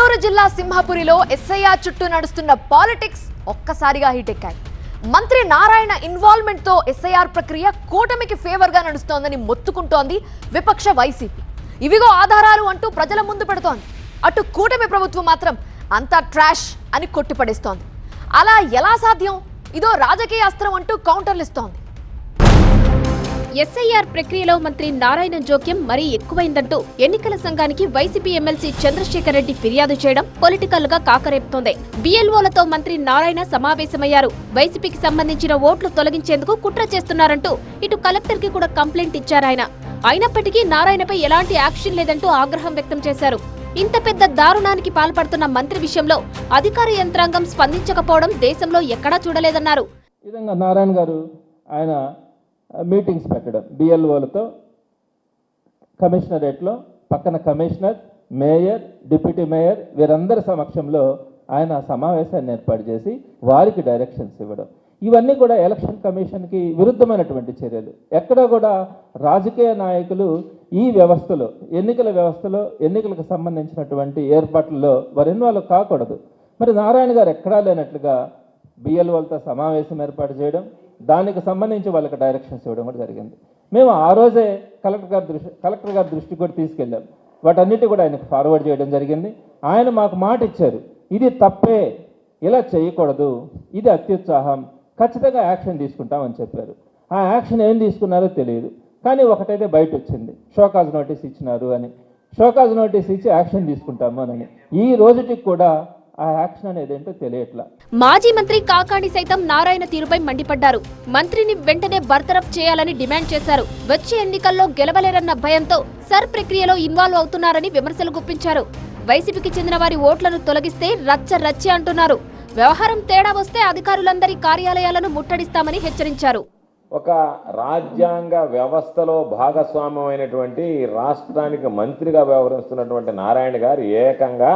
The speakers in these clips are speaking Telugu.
నెల్లూరు జిల్లా సింహపురిలో ఎస్ఐఆర్ చుట్టూ నడుస్తున్న పాలిటిక్స్ ఒక్కసారిగా హీట్ ఎక్కాయి. మంత్రి నారాయణ ఇన్వాల్వ్మెంట్ తో ఎస్ఐఆర్ ప్రక్రియ కూటమికి ఫేవర్ గా నడుస్తోందని మొత్తుకుంటోంది విపక్ష వైసీపీ. ఇవిగో ఆధారాలు అంటూ ప్రజల ముందు పెడుతోంది. అటు కూటమి ప్రభుత్వం మాత్రం అంతా ట్రాష్ అని కొట్టిపడేస్తోంది. అలా ఎలా సాధ్యం? ఇదో రాజకీయ అస్త్రం అంటూ కౌంటర్లు ఇస్తోంది. ఎస్ఐఆర్ ప్రక్రియలో మంత్రి నారాయణ జోక్యం మరీ ఎక్కువైందంటూ ఎన్నికల సంఘానికి వైసీపీ ఎమ్మెల్సీ చంద్రశేఖర్ రెడ్డి ఫిర్యాదు చేయడం పొలిటికల్ గా కాకరేపుతోంది. బిఎల్ఓలతో మంత్రి నారాయణ సమావేశమయ్యారు. వైసీపీకి సంబంధించిన ఓట్లు తొలగించేందుకు కుట్ర చేస్తున్నారంటూ ఇటు కలెక్టర్ కి కూడా కంప్లైంట్ ఇచ్చారాయన. అయినప్పటికీ నారాయణపై ఎలాంటి యాక్షన్ లేదంటూ ఆగ్రహం వ్యక్తం చేశారు. ఇంత పెద్ద దారుణానికి పాల్పడుతున్న మంత్రి విషయంలో అధికార యంత్రాంగం స్పందించకపోవడం దేశంలో ఎక్కడా చూడలేదన్నారు. నారాయణ గారు ఆయన మీటింగ్స్ పెట్టడం బిఎల్ఓలతో కమిషనరేట్లో పక్కన కమిషనర్, మేయర్, డిప్యూటీ మేయర్ వీరందరి సమక్షంలో ఆయన సమావేశాన్ని ఏర్పాటు చేసి వారికి డైరెక్షన్స్ ఇవ్వడం, ఇవన్నీ కూడా ఎలక్షన్ కమిషన్కి విరుద్ధమైనటువంటి చర్యలు. ఎక్కడ కూడా రాజకీయ నాయకులు ఈ వ్యవస్థలో ఎన్నికల వ్యవస్థలో ఎన్నికలకు సంబంధించినటువంటి ఏర్పాట్లలో వారు ఇన్వాల్వ్ కాకూడదు. మరి నారాయణ గారు ఎక్కడా లేనట్లుగా బిఎల్ఓలతో సమావేశం ఏర్పాటు చేయడం, దానికి సంబంధించి వాళ్ళకి డైరెక్షన్స్ ఇవ్వడం కూడా జరిగింది. మేము ఆ రోజే కలెక్టర్ గారి దృష్టికి కూడా తీసుకెళ్ళాం. వాటన్నిటి కూడా ఆయనకు ఫార్వర్డ్ చేయడం జరిగింది. ఆయన మాకు మాట ఇచ్చారు, ఇది తప్పే, ఇలా చేయకూడదు, ఇది అత్యుత్సాహం, ఖచ్చితంగా యాక్షన్ తీసుకుంటామని చెప్పారు. ఆ యాక్షన్ ఏం తీసుకున్నారో తెలియదు, కానీ ఒకటైతే బయట వచ్చింది, షోకాజ్ నోటీస్ ఇచ్చినారు అని. షోకాజ్ నోటీస్ ఇచ్చి యాక్షన్ తీసుకుంటాము అని ఈ రోజుకి కూడా ఆ యాక్షన్ అనేది ఏంటో తెలియట్లా. మాజీ మంత్రి కాకాణి సైతం నారాయణ తీరుపై మండిపడ్డారు. మంత్రిని వెంటనే బర్తరఫ్ చేయాలని డిమాండ్ చేశారు. వచ్చే ఎన్నికల్లో గెలవలేరన్న భయంతో సర్ ప్రక్రియలో ఇన్వాల్వ్ అవుతున్నారని విమర్శలు గుప్పించారు. వైసీపీకి చెందిన వారి ఓట్లను తొలగిస్తే రచ్చ రచ్చే అంటున్నారు. వ్యవహారం తేడా వస్తే అధికారులందరి కార్యాలయాలను ముట్టడిస్తామని హెచ్చరించారు. ఒక రాజ్యాంగ వ్యవస్థలో భాగస్వామ్యమైనటువంటి రాష్ట్రానికి మంత్రిగా వ్యవహరిస్తున్నటువంటి నారాయణ గారు ఏకంగా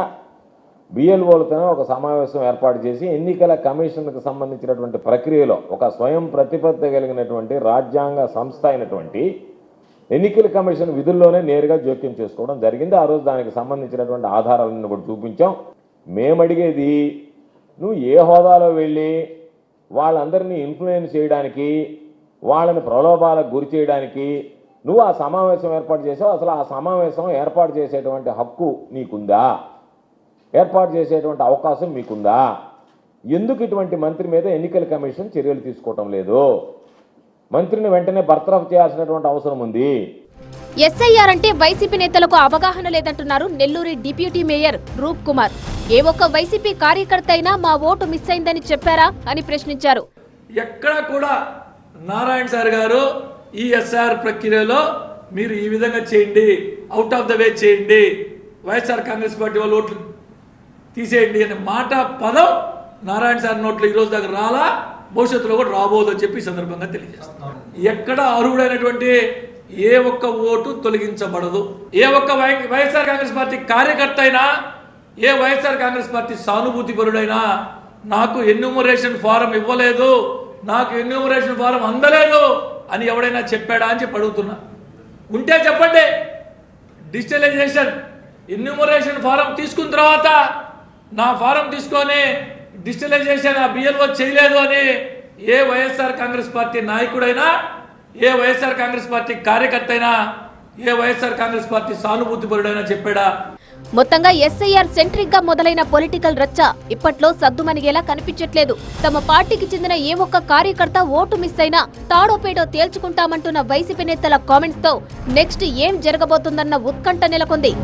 బిఎల్ఓలతో ఒక సమావేశం ఏర్పాటు చేసి ఎన్నికల కమిషన్కు సంబంధించినటువంటి ప్రక్రియలో ఒక స్వయం ప్రతిపత్తి కలిగినటువంటి రాజ్యాంగ సంస్థ అయినటువంటి ఎన్నికల కమిషన్ విధుల్లోనే నేరుగా జోక్యం చేసుకోవడం జరిగింది. ఆ రోజు దానికి సంబంధించినటువంటి ఆధారాలను కూడా చూపించాం. మేమడిగేది, నువ్వు ఏ హోదాలో వెళ్ళి వాళ్ళందరినీ ఇన్ఫ్లుయెన్స్ చేయడానికి, వాళ్ళని ప్రలోభాలకు గురి చేయడానికి నువ్వు ఆ సమావేశం ఏర్పాటు చేసావు. అసలు ఆ సమావేశం ఏర్పాటు చేసేటువంటి హక్కు నీకుందా? ఏర్పాటు చేసేటువంటి అవకాశం మీకుందా? ఎందుకు ఇటువంటి మంత్రి మీద ఎన్నికల కమిషన్ చర్యలు తీసుకోవటం లేదు? మంత్రిని వెంటనే బర్తరఫ్ చేయాల్సినటువంటి అవసరం ఉంది. ఎస్ఐఆర్ అంటే వైసీపీ నేతలకు అవగాహన లేదంటున్నారు నెల్లూరు డిప్యూటీ మేయర్ రూప్ కుమార్. ఏ ఒక్క వైసీపీ కార్యకర్త అయినా మా ఓటు మిస్ అయిందని చెప్పారా అని ప్రశ్నించారు. ఎక్కడ కూడా నారాయణ సార్ గారు ఈ ఎస్ఐఆర్ ప్రక్రియలో మీరు ఈ విధంగా చేయండి, అవుట్ ఆఫ్ ద వే చేయండి, వైఎస్ఆర్ కాంగ్రెస్ పార్టీ వాళ్ళు ఓట్లు తీసేయండి అనే మాట పదం నారాయణ సార్ నోట్లో ఈ రోజు దాకా రాలా, భవిష్యత్తులో కూడా రాబోదని చెప్పి ఈ సందర్భంగా తెలియజేస్తున్నాం. ఎక్కడ అర్హుడైనటువంటి ఏ ఒక్క ఓటు తొలగించబడదు. ఏ ఒక్క వైఎస్ఆర్ కాంగ్రెస్ పార్టీ కార్యకర్త అయినా, ఏ వైఎస్ఆర్ కాంగ్రెస్ పార్టీ సానుభూతి పరుడైనా నాకు ఎన్యూమరేషన్ ఫారం ఇవ్వలేదు, నాకు ఎన్యూమరేషన్ ఫారం అందలేదు అని ఎవడైనా చెప్పాడా అని చెప్పి అడుగుతున్నా. ఉంటే చెప్పండి. డిజిటలైజేషన్ ఎన్యూమరేషన్ ఫారం తీసుకున్న తర్వాత నా ఫారం తీసుకొని డిజిటలైజేషన్ ఆ బిఎల్ఓ చేయలేదు అని ఏ వైఎస్ఆర్ కాంగ్రెస్ పార్టీ నాయకుడైనా, ఏ వైఎస్ఆర్ కాంగ్రెస్ పార్టీ కార్యకర్త అయినా, ఏ వైఎస్ఆర్ కాంగ్రెస్ పార్టీ సానుభూతి పరుడైనా చెప్పాడా? మొత్తంగా ఎస్ఐఆర్ సెంట్రిక్ గా మొదలైన పొలిటికల్ రచ్చ ఇప్పట్లో సద్దుమణిగేలా కనిపించట్లేదు. తమ పార్టీకి చెందిన ఏ ఒక్క కార్యకర్త ఓటు మిస్ అయినా తాడోపేటో తేల్చుకుంటామంటున్న వైసీపీ నేతల కామెంట్స్ తో నెక్స్ట్ ఏం జరగబోతుందన్న ఉత్కంఠ నెలకొంది.